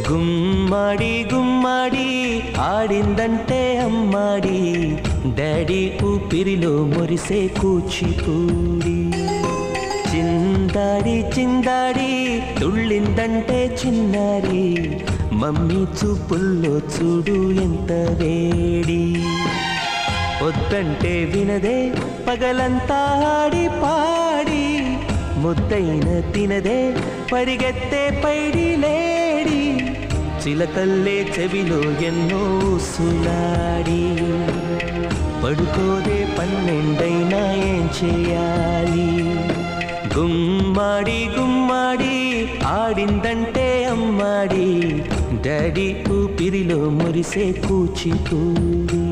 గుమ్మడి గుమ్మడి ఆడిందంటే అమ్మాడి, daddy ఊపిరిలో మురిసే కూచిపూడి. చిందాడి చిందాడి తుళ్ళిందంటే చిన్నారి, మమ్మీ చూపుల్లో చూడు ఎంత వేడి. వద్దంటే వినదే పగలంతా ఆడి పాడి, ముద్దైన తినదే పరిగెత్తే పైడి లేడి. చిలకల్లే చెవిలో ఎన్నో సులాడి, పడుకోదే పన్నెండైనా ఏం చేయాలి. గుమ్మాడి గుమ్మాడి ఆడిందంటే అమ్మాడి, డాడీ ఊపిరిలో మురిసే కూచిపూడి.